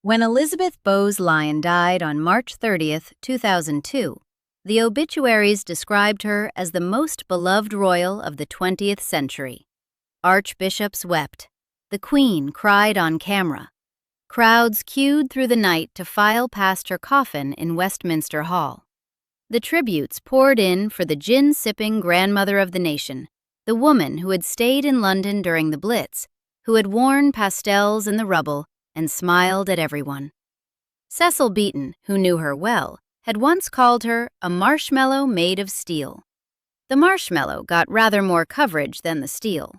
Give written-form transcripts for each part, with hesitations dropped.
When Elizabeth Bowes-Lyon died on March 30th, 2002, the obituaries described her as the most beloved royal of the 20th century. Archbishops wept. The Queen cried on camera. Crowds queued through the night to file past her coffin in Westminster Hall. The tributes poured in for the gin-sipping grandmother of the nation, the woman who had stayed in London during the Blitz, who had worn pastels in the rubble and smiled at everyone. Cecil Beaton, who knew her well, had once called her a marshmallow made of steel. The marshmallow got rather more coverage than the steel.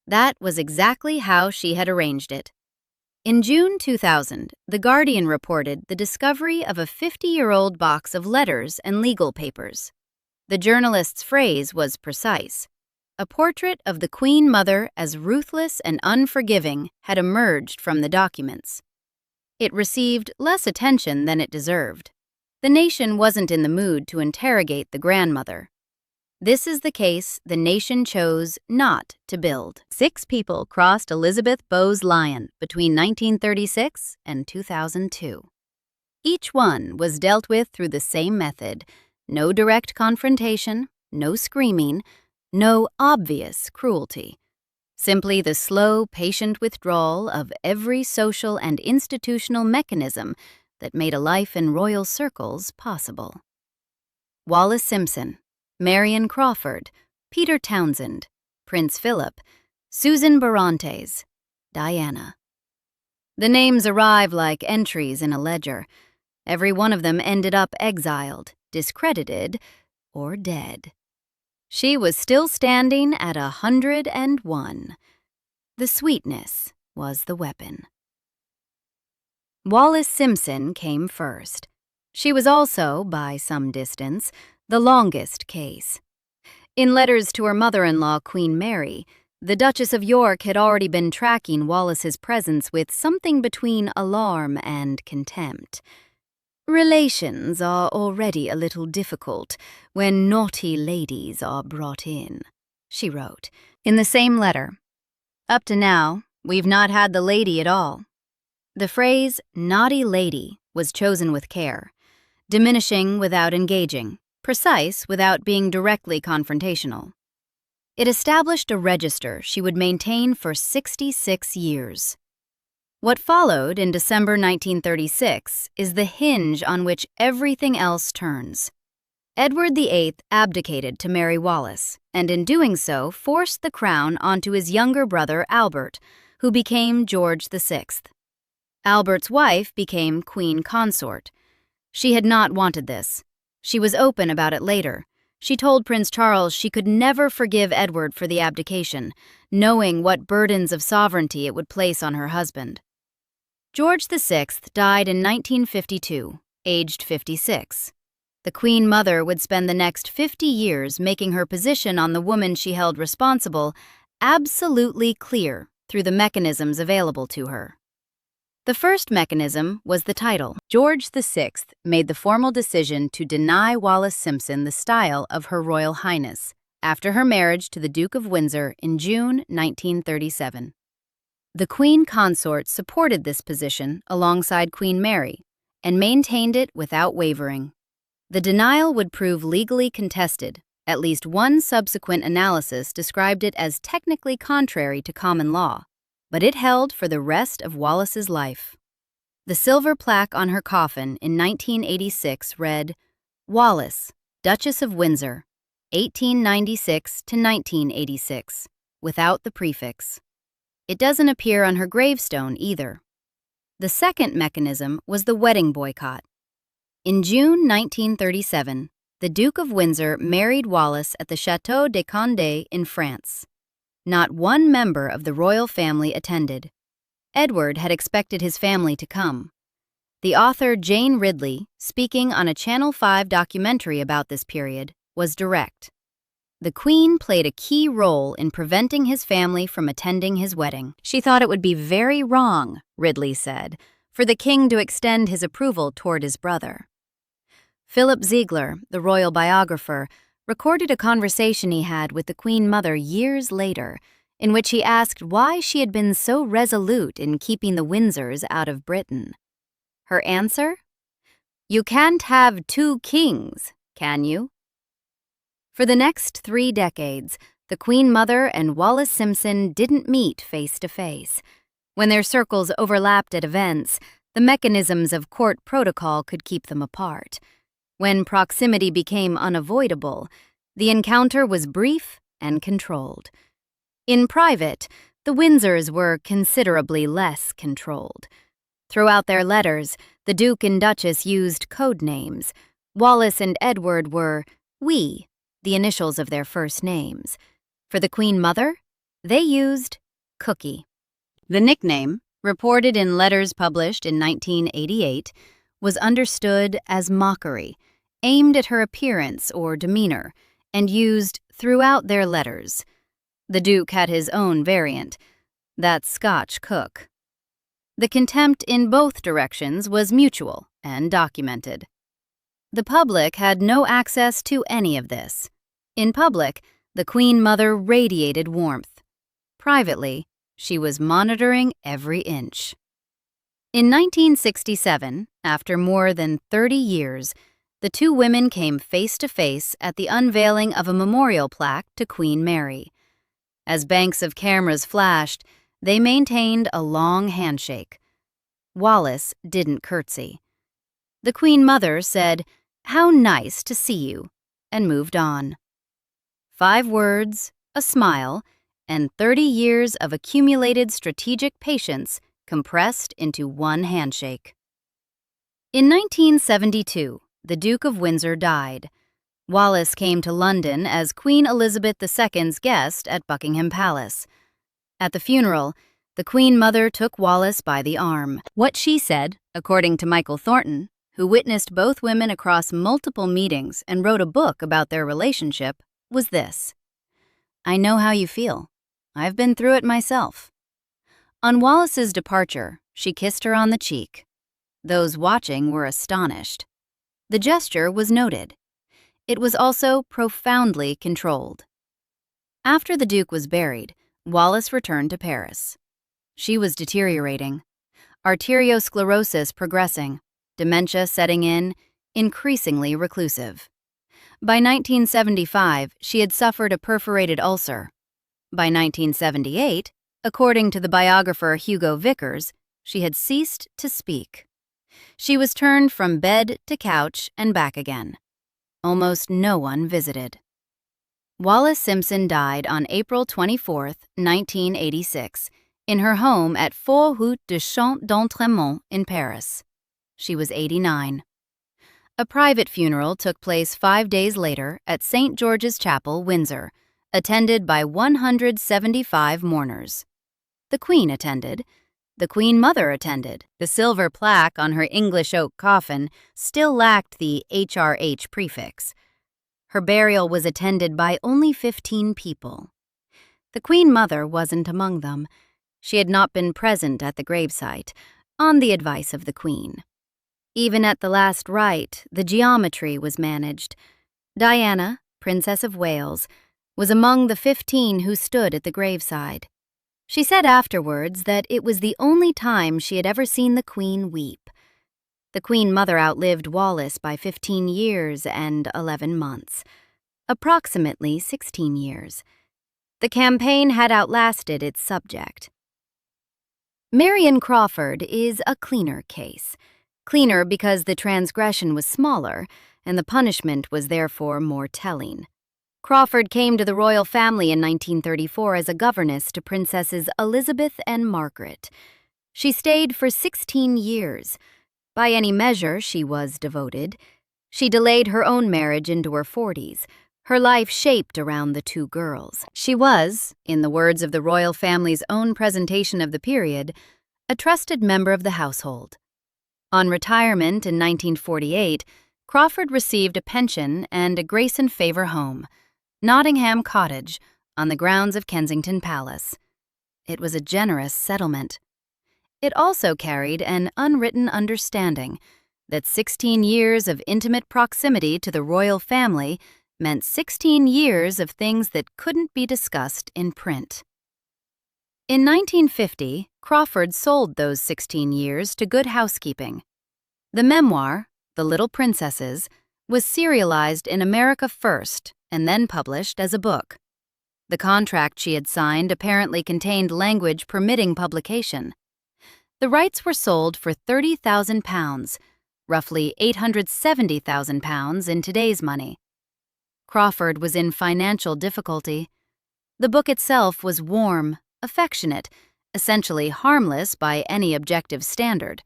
That was exactly how she had arranged it. In June 2000, The Guardian reported the discovery of a 50-year-old box of letters and legal papers. The journalist's phrase was precise. A portrait of the Queen Mother as ruthless and unforgiving had emerged from the documents. It received less attention than it deserved. The nation wasn't in the mood to interrogate the grandmother. This is the case the nation chose not to build. 6 people crossed Elizabeth Bowes-Lyon between 1936 and 2002. Each one was dealt with through the same method: no direct confrontation, no screaming, no obvious cruelty. Simply the slow, patient withdrawal of every social and institutional mechanism that made a life in royal circles possible. Wallis Simpson, Marian Crawford, Peter Townsend, Prince Philip, Susan Barrantes, Diana. The names arrive like entries in a ledger. Every one of them ended up exiled, discredited, or dead. She was still standing at 101. The sweetness was the weapon. Wallis Simpson came first. She was also, by some distance, the longest case. In letters to her mother-in-law, Queen Mary, the Duchess of York had already been tracking Wallis's presence with something between alarm and contempt. "Relations are already a little difficult when naughty ladies are brought in," she wrote. In the same letter, "Up to now, we've not had the lady at all." The phrase "naughty lady" was chosen with care, diminishing without engaging, precise without being directly confrontational. It established a register she would maintain for 66 years. What followed in December 1936 is the hinge on which everything else turns. Edward VIII abdicated to marry Wallis, and in doing so forced the crown onto his younger brother Albert, who became George VI. Albert's wife became Queen Consort. She had not wanted this. She was open about it later. She told Prince Charles she could never forgive Edward for the abdication, knowing what burdens of sovereignty it would place on her husband. George VI died in 1952, aged 56. The Queen Mother would spend the next 50 years making her position on the woman she held responsible absolutely clear through the mechanisms available to her. The first mechanism was the title. George VI made the formal decision to deny Wallis Simpson the style of Her Royal Highness after her marriage to the Duke of Windsor in June 1937. The Queen Consort supported this position alongside Queen Mary and maintained it without wavering. The denial would prove legally contested. At least one subsequent analysis described it as technically contrary to common law, but it held for the rest of Wallis's life. The silver plaque on her coffin in 1986 read, "Wallis, Duchess of Windsor, 1896 to 1986, without the prefix. It doesn't appear on her gravestone either. The second mechanism was the wedding boycott. In June 1937, the Duke of Windsor married Wallis at the Château de Condé in France. Not one member of the royal family attended. Edward had expected his family to come. The author Jane Ridley, speaking on a Channel 5 documentary about this period, was direct. The Queen played a key role in preventing his family from attending his wedding. She thought it would be very wrong, Ridley said, for the king to extend his approval toward his brother. Philip Ziegler, the royal biographer, recorded a conversation he had with the Queen Mother years later, in which he asked why she had been so resolute in keeping the Windsors out of Britain. Her answer? You can't have two kings, can you? For the next 3 decades, the Queen Mother and Wallis Simpson didn't meet face to face. When their circles overlapped at events, the mechanisms of court protocol could keep them apart. When proximity became unavoidable, the encounter was brief and controlled. In private, the Windsors were considerably less controlled. Throughout their letters, the Duke and Duchess used code names. Wallis and Edward were "we," the initials of their first names. For the Queen Mother, they used Cookie. The nickname, reported in letters published in 1988, was understood as mockery, aimed at her appearance or demeanor, and used throughout their letters. The Duke had his own variant, that Scotch cook. The contempt in both directions was mutual and documented. The public had no access to any of this. In public, the Queen Mother radiated warmth. Privately, she was monitoring every inch. In 1967, after more than 30 years, the two women came face to face at the unveiling of a memorial plaque to Queen Mary. As banks of cameras flashed, they maintained a long handshake. Wallis didn't curtsy. The Queen Mother said, "How nice to see you," and moved on. 5 words, a smile, and 30 years of accumulated strategic patience compressed into one handshake. In 1972, the Duke of Windsor died. Wallis came to London as Queen Elizabeth II's guest at Buckingham Palace. At the funeral, the Queen Mother took Wallis by the arm. What she said, according to Michael Thornton, who witnessed both women across multiple meetings and wrote a book about their relationship, was this: "I know how you feel. I've been through it myself." On Wallis's departure, she kissed her on the cheek. Those watching were astonished. The gesture was noted. It was also profoundly controlled. After the Duke was buried, Wallis returned to Paris. She was deteriorating. Arteriosclerosis progressing, dementia setting in, increasingly reclusive. By 1975, she had suffered a perforated ulcer. By 1978, according to the biographer Hugo Vickers, she had ceased to speak. She was turned from bed to couch and back again. Almost no one visited. Wallis Simpson died on April 24, 1986, in her home at 4 Route de Champ d'Entremont in Paris. She was 89. A private funeral took place 5 days later at St. George's Chapel, Windsor, attended by 175 mourners. The Queen attended. The Queen Mother attended. The silver plaque on her English oak coffin still lacked the HRH prefix. Her burial was attended by only 15 people. The Queen Mother wasn't among them. She had not been present at the gravesite, on the advice of the Queen. Even at the last rite, the geometry was managed. Diana, Princess of Wales, was among the 15 who stood at the graveside. She said afterwards that it was the only time she had ever seen the Queen weep. The Queen Mother outlived Wallis by 15 years and 11 months, approximately 16 years. The campaign had outlasted its subject. Marian Crawford is a cleaner case. Cleaner because the transgression was smaller and the punishment was therefore more telling. Crawford came to the royal family in 1934 as a governess to Princesses Elizabeth and Margaret. She stayed for 16 years. By any measure, she was devoted. She delayed her own marriage into her 40s, her life shaped around the 2 girls. She was, in the words of the royal family's own presentation of the period, a trusted member of the household. On retirement in 1948, Crawford received a pension and a grace and favor home, Nottingham Cottage, on the grounds of Kensington Palace. It was a generous settlement. It also carried an unwritten understanding that 16 years of intimate proximity to the royal family meant 16 years of things that couldn't be discussed in print. In 1950, Crawford sold those 16 years to Good Housekeeping. The memoir, The Little Princesses, was serialized in America first and then published as a book. The contract she had signed apparently contained language permitting publication. The rights were sold for £30,000, roughly £870,000 in today's money. Crawford was in financial difficulty. The book itself was warm, affectionate, essentially harmless by any objective standard.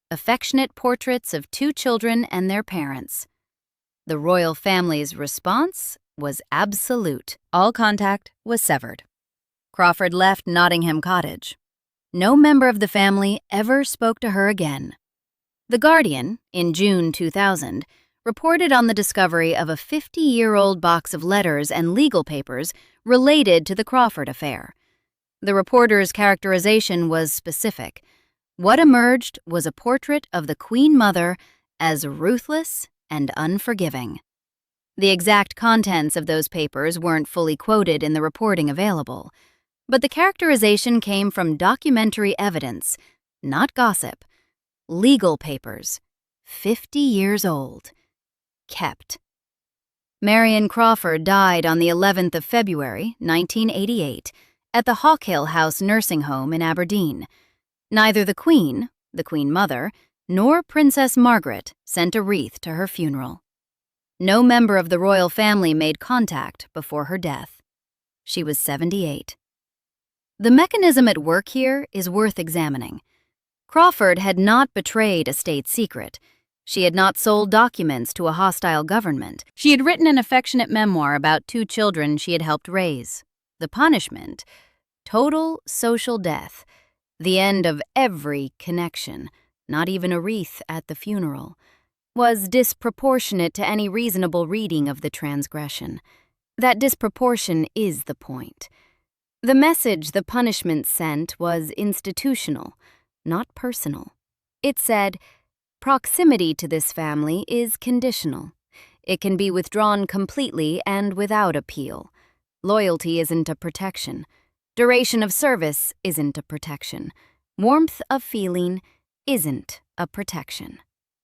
Affectionate portraits of two children and their parents. The royal family's response was absolute. All contact was severed. Crawford left Nottingham Cottage. No member of the family ever spoke to her again. The Guardian, in June 2000, reported on the discovery of a 50-year-old box of letters and legal papers related to the Crawford affair. The reporter's characterization was specific. What emerged was a portrait of the Queen Mother as ruthless and unforgiving. The exact contents of those papers weren't fully quoted in the reporting available, but the characterization came from documentary evidence, not gossip. Legal papers, 50 years old, kept. Marian Crawford died on the 11th of February, 1988, at the Hawkhill House nursing home in Aberdeen. Neither the Queen Mother, nor Princess Margaret sent a wreath to her funeral. No member of the royal family made contact before her death. She was 78. The mechanism at work here is worth examining. Crawford had not betrayed a state secret. She had not sold documents to a hostile government. She had written an affectionate memoir about two children she had helped raise. The punishment? Total social death. The end of every connection, not even a wreath at the funeral, was disproportionate to any reasonable reading of the transgression. That disproportion is the point. The message the punishment sent was institutional, not personal. It said, proximity to this family is conditional. It can be withdrawn completely and without appeal. Loyalty isn't a protection. Duration of service isn't a protection. Warmth of feeling isn't a protection.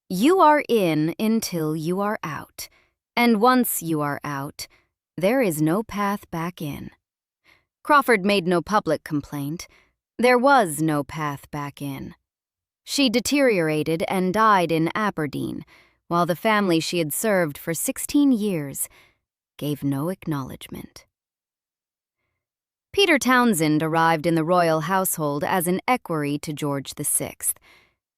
You are in until you are out, and once you are out, there is no path back in. Crawford made no public complaint. There was no path back in. She deteriorated and died in Aberdeen, while the family she had served for 16 years gave no acknowledgement. Peter Townsend arrived in the royal household as an equerry to George VI.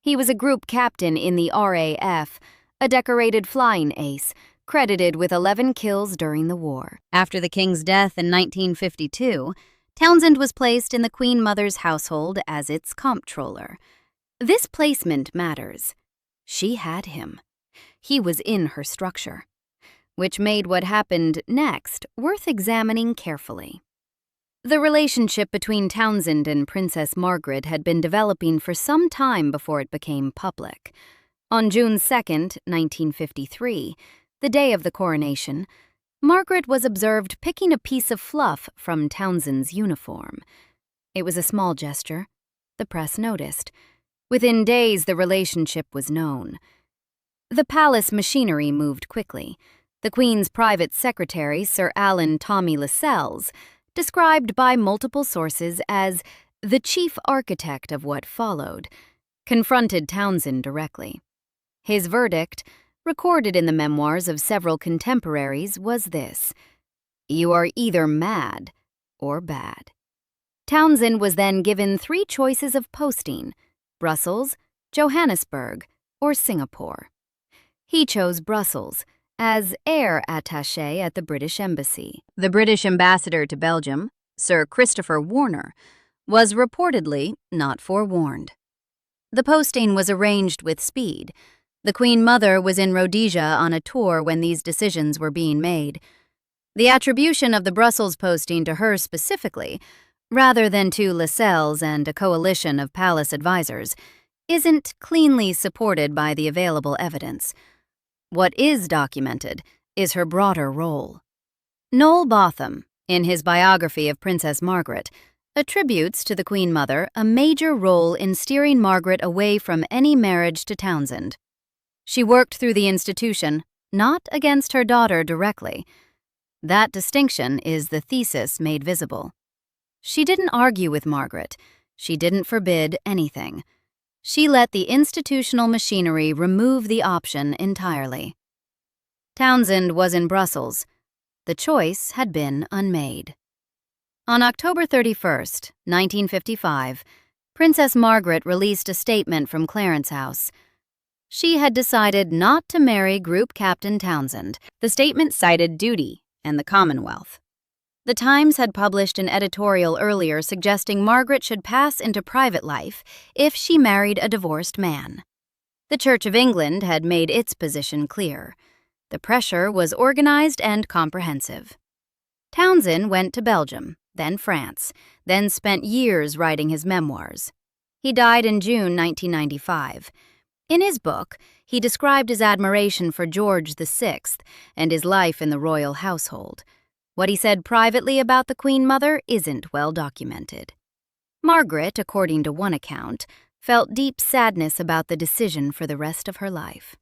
He was a group captain in the RAF, a decorated flying ace, credited with 11 kills during the war. After the king's death in 1952, Townsend was placed in the Queen Mother's household as its comptroller. This placement matters. She had him. He was in her structure, which made what happened next worth examining carefully. The relationship between Townsend and Princess Margaret had been developing for some time before it became public. On June 2, 1953, the day of the coronation, Margaret was observed picking a piece of fluff from Townsend's uniform. It was a small gesture. The press noticed. Within days, the relationship was known. The palace machinery moved quickly. The Queen's private secretary, Sir Alan Tommy Lascelles, described by multiple sources as the chief architect of what followed, confronted Townsend directly. His verdict, recorded in the memoirs of several contemporaries, was this: "You are either mad or bad." Townsend was then given 3 choices of posting: Brussels, Johannesburg, or Singapore. He chose Brussels as air attaché at the British Embassy. The British ambassador to Belgium, Sir Christopher Warner, was reportedly not forewarned. The posting was arranged with speed. The Queen Mother was in Rhodesia on a tour when these decisions were being made. The attribution of the Brussels posting to her specifically, rather than to Lascelles and a coalition of palace advisors, isn't cleanly supported by the available evidence. What is documented is her broader role. Noel Botham, in his biography of Princess Margaret, attributes to the Queen Mother a major role in steering Margaret away from any marriage to Townsend. She worked through the institution, not against her daughter directly. That distinction is the thesis made visible. She didn't argue with Margaret. She didn't forbid anything. She let the institutional machinery remove the option entirely. Townsend was in Brussels. The choice had been unmade. On October 31st, 1955, Princess Margaret released a statement from Clarence House. She had decided not to marry Group Captain Townsend. The statement cited duty and the Commonwealth. The Times had published an editorial earlier suggesting Margaret should pass into private life if she married a divorced man. The Church of England had made its position clear. The pressure was organized and comprehensive. Townsend went to Belgium, then France, then spent years writing his memoirs. He died in June 1995. In his book, he described his admiration for George VI and his life in the royal household. What he said privately about the Queen Mother isn't well documented. Margaret, according to one account, felt deep sadness about the decision for the rest of her life.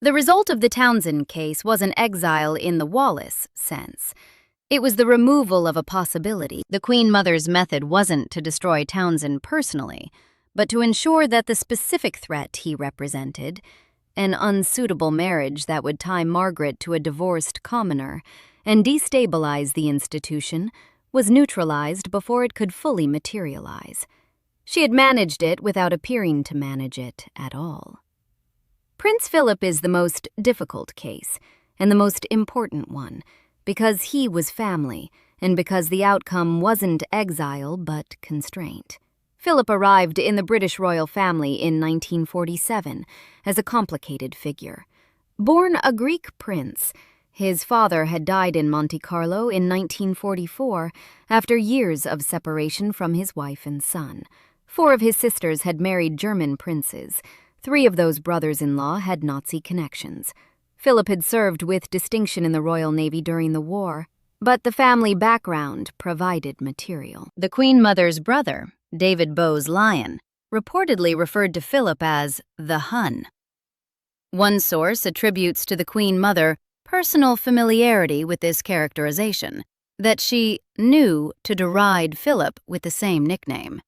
The result of the Townsend case wasn't exile in the Wallis sense. It was the removal of a possibility. The Queen Mother's method wasn't to destroy Townsend personally, but to ensure that the specific threat he represented, an unsuitable marriage that would tie Margaret to a divorced commoner and destabilize the institution, was neutralized before it could fully materialize. She had managed it without appearing to manage it at all. Prince Philip is the most difficult case, and the most important one, because he was family, and because the outcome wasn't exile but constraint. Philip arrived in the British royal family in 1947 as a complicated figure. Born a Greek prince, his father had died in Monte Carlo in 1944 after years of separation from his wife and son. 4 of his sisters had married German princes. 3 of those brothers-in-law had Nazi connections. Philip had served with distinction in the Royal Navy during the war, but the family background provided material. The Queen Mother's brother, David Bowes-Lyon, reportedly referred to Philip as the Hun. One source attributes to the Queen Mother personal familiarity with this characterization, that she knew to deride Philip with the same nickname.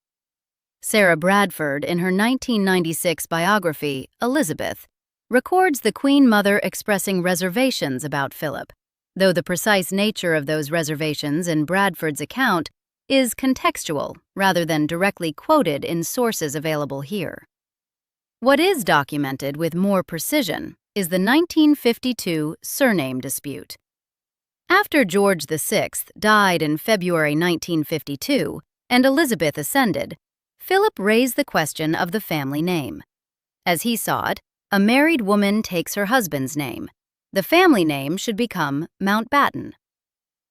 Sarah Bradford, in her 1996 biography, Elizabeth, records the Queen Mother expressing reservations about Philip, though the precise nature of those reservations in Bradford's account is contextual rather than directly quoted in sources available here. What is documented with more precision is the 1952 surname dispute. After George VI died in February 1952 and Elizabeth ascended, Philip raised the question of the family name. As he saw it, a married woman takes her husband's name. The family name should become Mountbatten.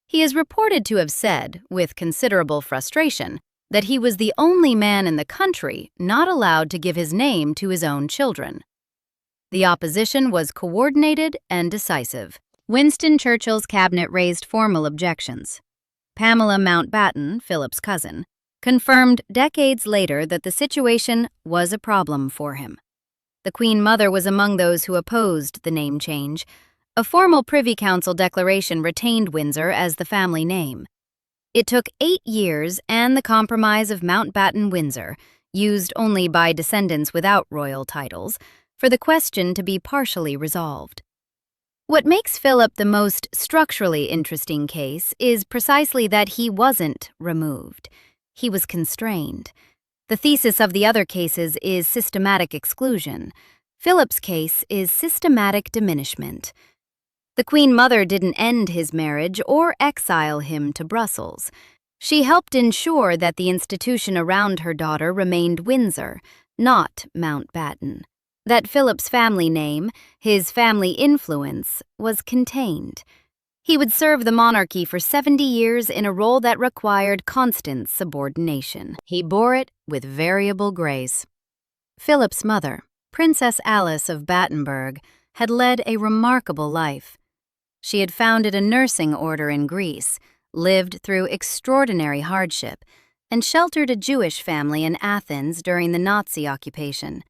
He is reported to have said, with considerable frustration, that he was the only man in the country not allowed to give his name to his own children. The opposition was coordinated and decisive. Winston Churchill's cabinet raised formal objections. Pamela Mountbatten, Philip's cousin, confirmed decades later that the situation was a problem for him. The Queen Mother was among those who opposed the name change. A formal Privy Council declaration retained Windsor as the family name. It took 8 years and the Compromise of Mountbatten-Windsor, used only by descendants without royal titles, for the question to be partially resolved. What makes Philip the most structurally interesting case is precisely that he wasn't removed. He was constrained. The thesis of the other cases is systematic exclusion. Philip's case is systematic diminishment. The Queen Mother didn't end his marriage or exile him to Brussels. She helped ensure that the institution around her daughter remained Windsor, not Mountbatten. That Philip's family name, his family influence, was contained. He would serve the monarchy for 70 years in a role that required constant subordination. He bore it with variable grace. Philip's mother, Princess Alice of Battenberg, had led a remarkable life. She had founded a nursing order in Greece, lived through extraordinary hardship, and sheltered a Jewish family in Athens during the Nazi occupation.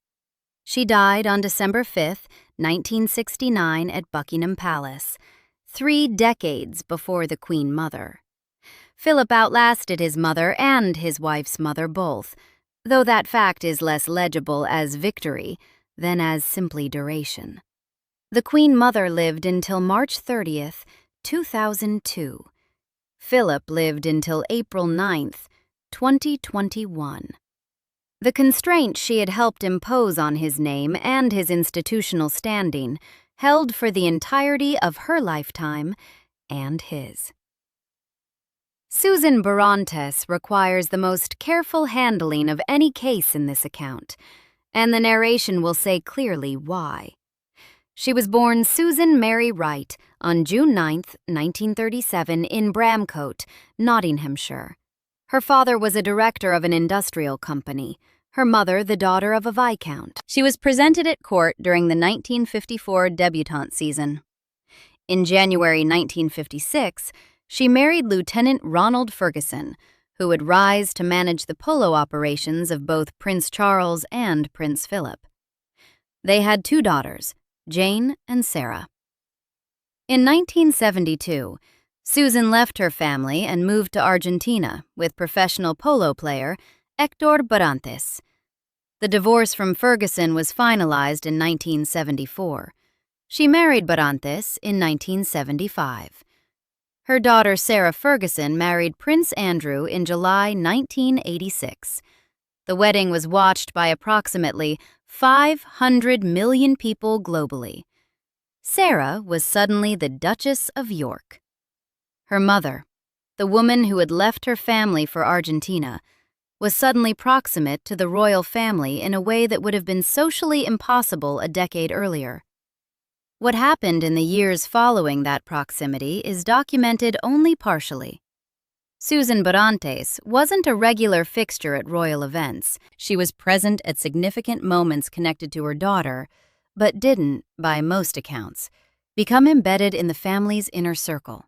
She died on December 5, 1969 at Buckingham Palace, 3 decades before the Queen Mother. Philip outlasted his mother and his wife's mother both, though that fact is less legible as victory than as simply duration. The Queen Mother lived until March 30th, 2002. Philip lived until April 9th, 2021. The constraint she had helped impose on his name and his institutional standing held for the entirety of her lifetime and his. Susan Barrantes requires the most careful handling of any case in this account, and the narration will say clearly why. She was born Susan Mary Wright on June 9, 1937 in Bramcote, Nottinghamshire. Her father was a director of an industrial company, her mother the daughter of a viscount. She was presented at court during the 1954 debutante season. In January 1956, she married Lieutenant Ronald Ferguson, who would rise to manage the polo operations of both Prince Charles and Prince Philip. They had 2 daughters, Jane and Sarah. In 1972, Susan left her family and moved to Argentina with professional polo player Héctor Barrantes. The divorce from Ferguson was finalized in 1974. She married Barrantes in 1975. Her daughter Sarah Ferguson married Prince Andrew in July 1986. The wedding was watched by approximately 500 million people globally. Sarah was suddenly the Duchess of York. Her mother, the woman who had left her family for Argentina, was suddenly proximate to the royal family in a way that would have been socially impossible a decade earlier. What happened in the years following that proximity is documented only partially. Susan Barrantes wasn't a regular fixture at royal events. She was present at significant moments connected to her daughter, but didn't, by most accounts, become embedded in the family's inner circle.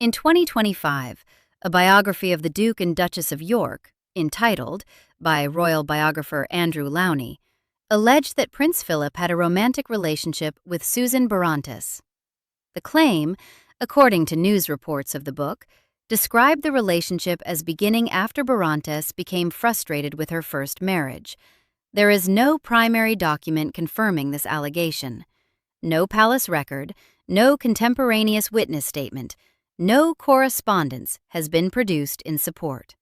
In 2025, a biography of the Duke and Duchess of York, entitled, by royal biographer Andrew Lowney, alleged that Prince Philip had a romantic relationship with Susan Barrantes. The claim, according to news reports of the book, described the relationship as beginning after Barrantes became frustrated with her first marriage. There is no primary document confirming this allegation. No palace record, no contemporaneous witness statement, no correspondence has been produced in support.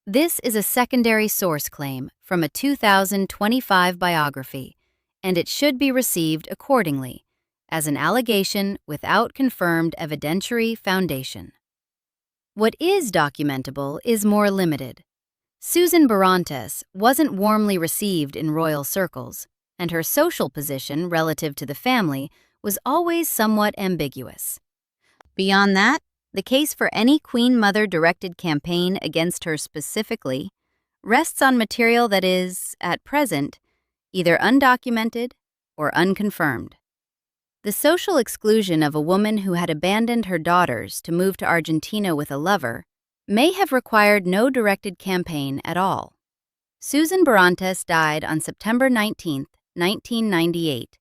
This is a secondary source claim from a 2025 biography, and it should be received accordingly, as an allegation without confirmed evidentiary foundation. What is documentable is more limited. Susan Barrantes wasn't warmly received in royal circles, and her social position relative to the family was always somewhat ambiguous. Beyond that, the case for any Queen Mother-directed campaign against her specifically rests on material that is, at present, either undocumented or unconfirmed. The social exclusion of a woman who had abandoned her daughters to move to Argentina with a lover may have required no directed campaign at all. Susan Barrantes died on September 19, 1998,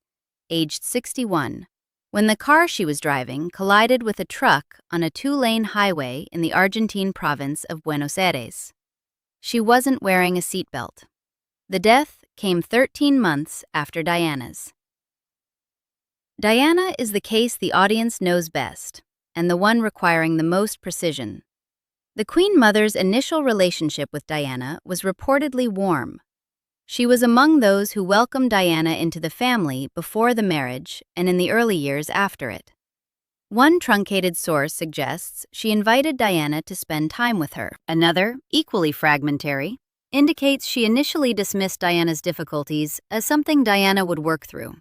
aged 61, when the car she was driving collided with a truck on a 2-lane highway in the Argentine province of Buenos Aires. She wasn't wearing a seatbelt. The death came 13 months after Diana's. Diana is the case the audience knows best, and the one requiring the most precision. The Queen Mother's initial relationship with Diana was reportedly warm. She was among those who welcomed Diana into the family before the marriage and in the early years after it. One truncated source suggests she invited Diana to spend time with her. Another, equally fragmentary, indicates she initially dismissed Diana's difficulties as something Diana would work through.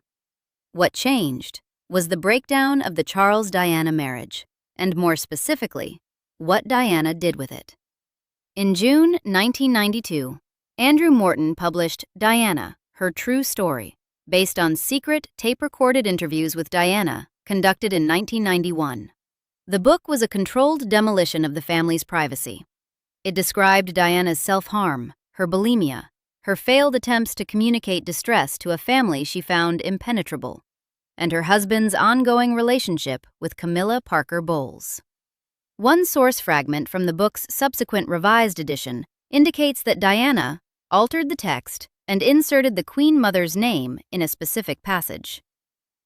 What changed was the breakdown of the Charles-Diana marriage, and more specifically, what Diana did with it. In June 1992, Andrew Morton published Diana, Her True Story, based on secret tape-recorded interviews with Diana conducted in 1991. The book was a controlled demolition of the family's privacy. It described Diana's self-harm, her bulimia, her failed attempts to communicate distress to a family she found impenetrable, and her husband's ongoing relationship with Camilla Parker Bowles. One source fragment from the book's subsequent revised edition indicates that Diana altered the text and inserted the Queen Mother's name in a specific passage.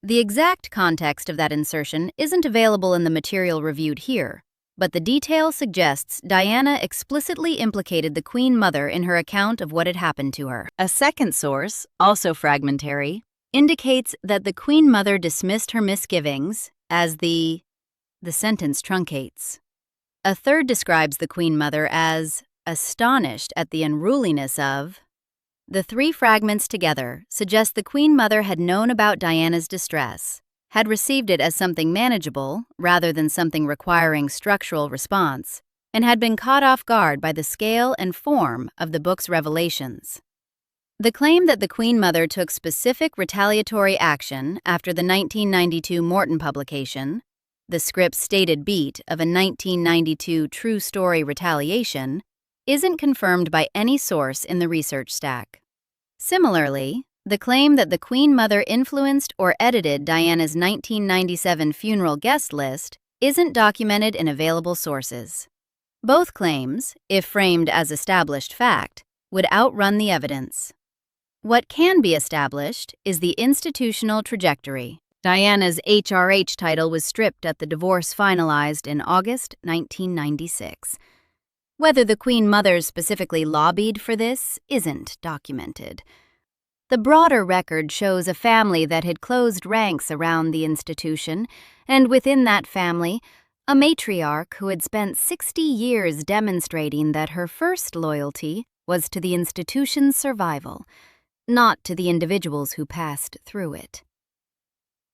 The exact context of that insertion isn't available in the material reviewed here, but the detail suggests Diana explicitly implicated the Queen Mother in her account of what had happened to her. A second source, also fragmentary, indicates that the Queen Mother dismissed her misgivings as the sentence truncates. A third describes the Queen Mother as astonished at the unruliness of. The three fragments together suggest the Queen Mother had known about Diana's distress, had received it as something manageable rather than something requiring structural response, and had been caught off guard by the scale and form of the book's revelations. The claim that the Queen Mother took specific retaliatory action after the 1992 Morton publication, the script's stated beat of a 1992 true story retaliation, isn't confirmed by any source in the research stack. Similarly, the claim that the Queen Mother influenced or edited Diana's 1997 funeral guest list isn't documented in available sources. Both claims, if framed as established fact, would outrun the evidence. What can be established is the institutional trajectory. Diana's HRH title was stripped at the divorce finalized in August 1996. Whether the Queen Mother specifically lobbied for this isn't documented. The broader record shows a family that had closed ranks around the institution, and within that family, a matriarch who had spent 60 years demonstrating that her first loyalty was to the institution's survival, not to the individuals who passed through it.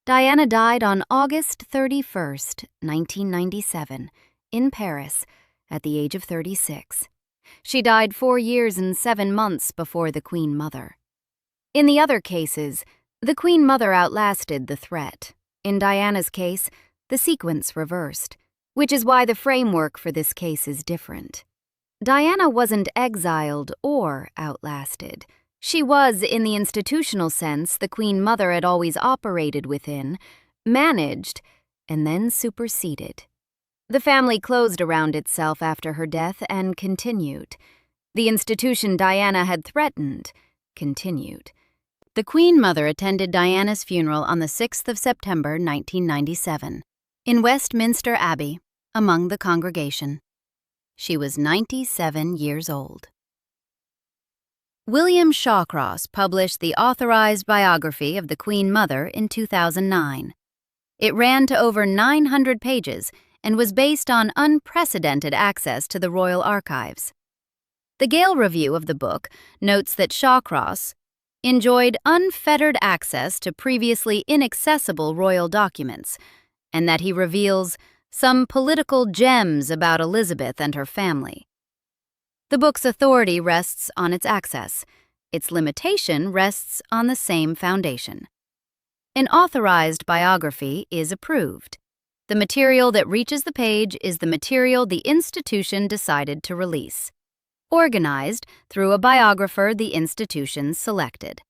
Diana died on August 31st, 1997, in Paris, at the age of 36. She died 4 years and 7 months before the Queen Mother. In the other cases, the Queen Mother outlasted the threat. In Diana's case, the sequence reversed, which is why the framework for this case is different. Diana wasn't exiled or outlasted. She was, in the institutional sense the Queen Mother had always operated within, managed, and then superseded. The family closed around itself after her death and continued. The institution Diana had threatened continued. The Queen Mother attended Diana's funeral on the 6th of September 1997, in Westminster Abbey, among the congregation. She was 97 years old. William Shawcross published the Authorized biography of the Queen Mother in 2009. It ran to over 900 pages and was based on unprecedented access to the Royal Archives. The Gale review of the book notes that Shawcross enjoyed unfettered access to previously inaccessible royal documents, and that he reveals some political gems about Elizabeth and her family. The book's authority rests on its access. Its limitation rests on the same foundation. An authorized biography is approved. The material that reaches the page is the material the institution decided to release, organized through a biographer the institution selected.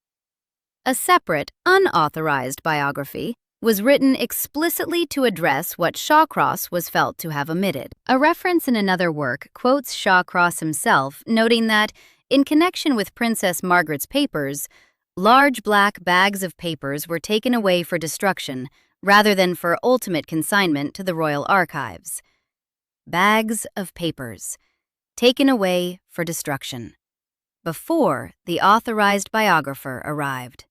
A separate, unauthorized biography was written explicitly to address what Shawcross was felt to have omitted. A reference in another work quotes Shawcross himself, noting that, in connection with Princess Margaret's papers, large black bags of papers were taken away for destruction rather than for ultimate consignment to the Royal Archives. Bags of papers, taken away for destruction, before the authorized biographer arrived.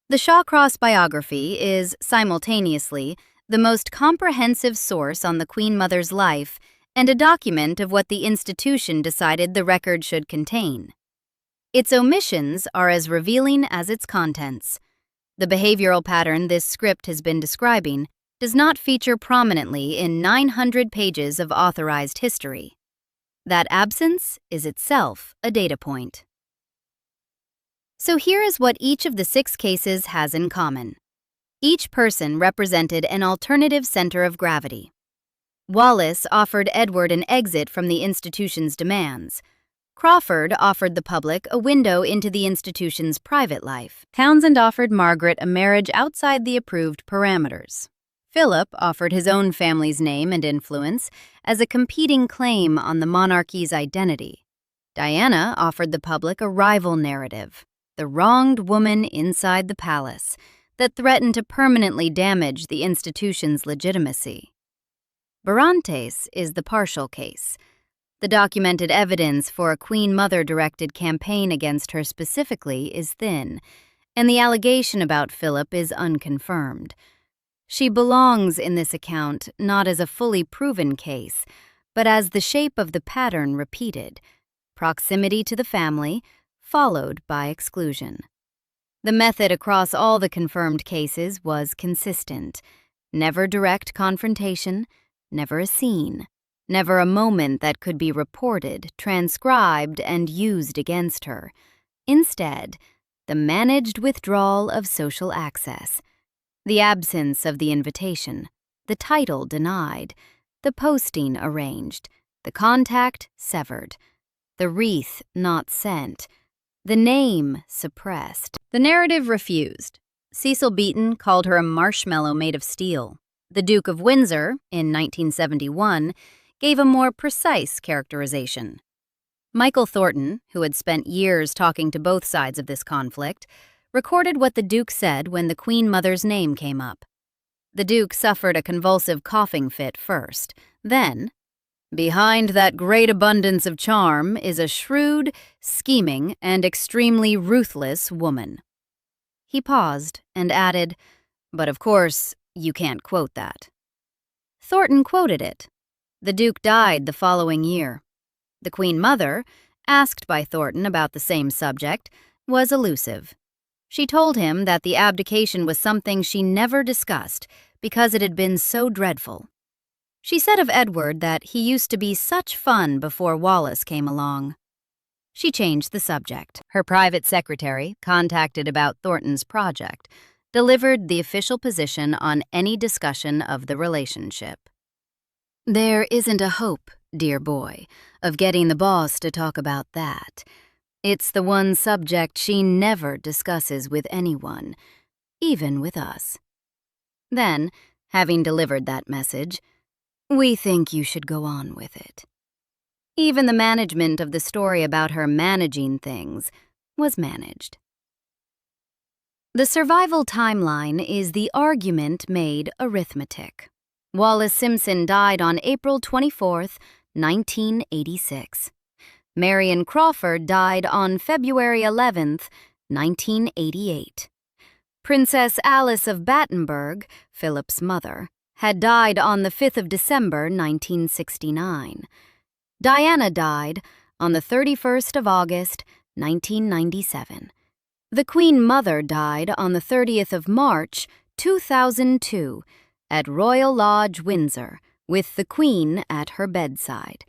The Shawcross biography is, simultaneously, the most comprehensive source on the Queen Mother's life and a document of what the institution decided the record should contain. Its omissions are as revealing as its contents. The behavioral pattern this script has been describing does not feature prominently in 900 pages of authorized history. That absence is itself a data point. So here is what each of the 6 cases has in common. Each person represented an alternative center of gravity. Wallis offered Edward an exit from the institution's demands. Crawford offered the public a window into the institution's private life. Townsend offered Margaret a marriage outside the approved parameters. Philip offered his own family's name and influence as a competing claim on the monarchy's identity. Diana offered the public a rival narrative, the wronged woman inside the palace, that threatened to permanently damage the institution's legitimacy. Barrantes is the partial case. The documented evidence for a Queen Mother-directed campaign against her specifically is thin, and the allegation about Philip is unconfirmed. She belongs in this account not as a fully proven case, but as the shape of the pattern repeated, proximity to the family, followed by exclusion. The method across all the confirmed cases was consistent. Never direct confrontation, never a scene, never a moment that could be reported, transcribed, and used against her. Instead, the managed withdrawal of social access, the absence of the invitation, the title denied, the posting arranged, the contact severed, the wreath not sent, the name suppressed. The narrative refused. Cecil Beaton called her a marshmallow made of steel. The Duke of Windsor, in 1971, gave a more precise characterization. Michael Thornton, who had spent years talking to both sides of this conflict, recorded what the Duke said when the Queen Mother's name came up. The Duke suffered a convulsive coughing fit first. Then, behind that great abundance of charm is a shrewd, scheming, and extremely ruthless woman. He paused and added, "But of course, you can't quote that." Thornton quoted it. The Duke died the following year. The Queen Mother, asked by Thornton about the same subject, was elusive. She told him that the abdication was something she never discussed because it had been so dreadful. She said of Edward that he used to be such fun before Wallis came along. She changed the subject. Her private secretary, contacted about Thornton's project, delivered the official position on any discussion of the relationship. "There isn't a hope, dear boy, of getting the boss to talk about that. It's the one subject she never discusses with anyone, even with us." Then, having delivered that message, "We think you should go on with it." Even the management of the story about her managing things was managed. The survival timeline is the argument made arithmetic. Wallis Simpson died on April 24, 1986. Marian Crawford died on February 11, 1988. Princess Alice of Battenberg, Philip's mother, had died on the 5th of December, 1969. Diana died on the 31st of August, 1997. The Queen Mother died on the 30th of March, 2002, at Royal Lodge, Windsor, with the Queen at her bedside.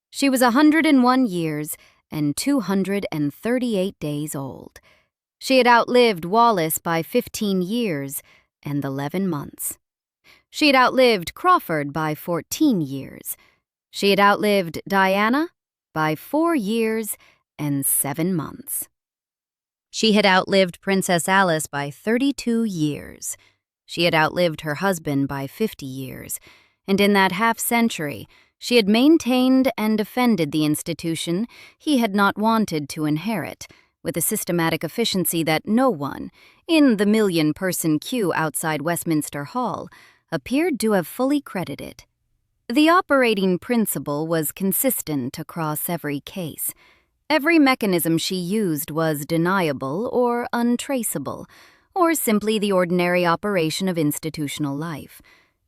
She was 101 years and 238 days old. She had outlived Wallis by 15 years and 11 months. She had outlived Crawford by 14 years. She had outlived Diana by 4 years and 7 months. She had outlived Princess Alice by 32 years. She had outlived her husband by 50 years, and in that half-century, she had maintained and defended the institution he had not wanted to inherit, with a systematic efficiency that no one, in the million-person queue outside Westminster Hall, appeared to have fully credited. The operating principle was consistent across every case. Every mechanism she used was deniable or untraceable, or simply the ordinary operation of institutional life.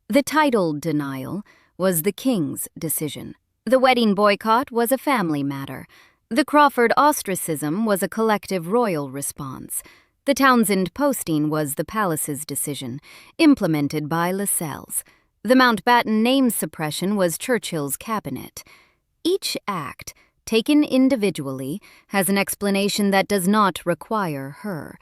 The title denial was the king's decision. The wedding boycott was a family matter. The Crawford ostracism was a collective royal response. The Townsend posting was the palace's decision, implemented by Lascelles. The Mountbatten name suppression was Churchill's cabinet. Each act, taken individually, has an explanation that does not require her.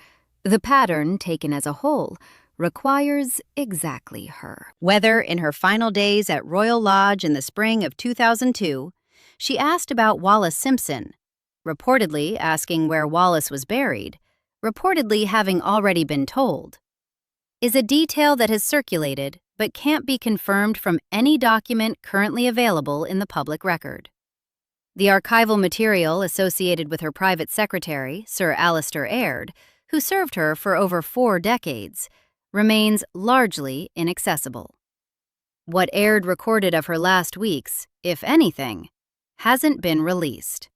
The pattern, taken as a whole, requires exactly her. Whether in her final days at Royal Lodge in the spring of 2002, she asked about Wallis Simpson, reportedly asking where Wallis was buried, reportedly having already been told, is a detail that has circulated but can't be confirmed from any document currently available in the public record. The archival material associated with her private secretary, Sir Alistair Aird, who served her for over 4 decades, remains largely inaccessible. What Aird recorded of her last weeks, if anything, hasn't been released.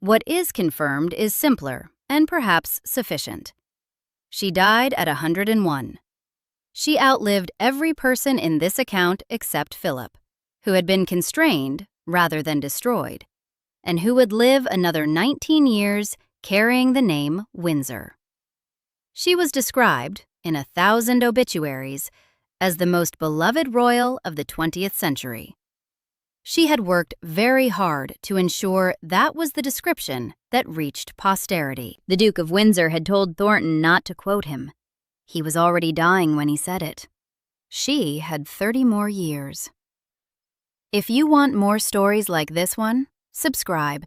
What is confirmed is simpler and perhaps sufficient. She died at 101. She outlived every person in this account except Philip, who had been constrained rather than destroyed, and who would live another 19 years carrying the name Windsor. She was described, in 1,000 obituaries, as the most beloved royal of the 20th century. She had worked very hard to ensure that was the description that reached posterity. The Duke of Windsor had told Thornton not to quote him. He was already dying when he said it. She had 30 more years. If you want more stories like this one, subscribe.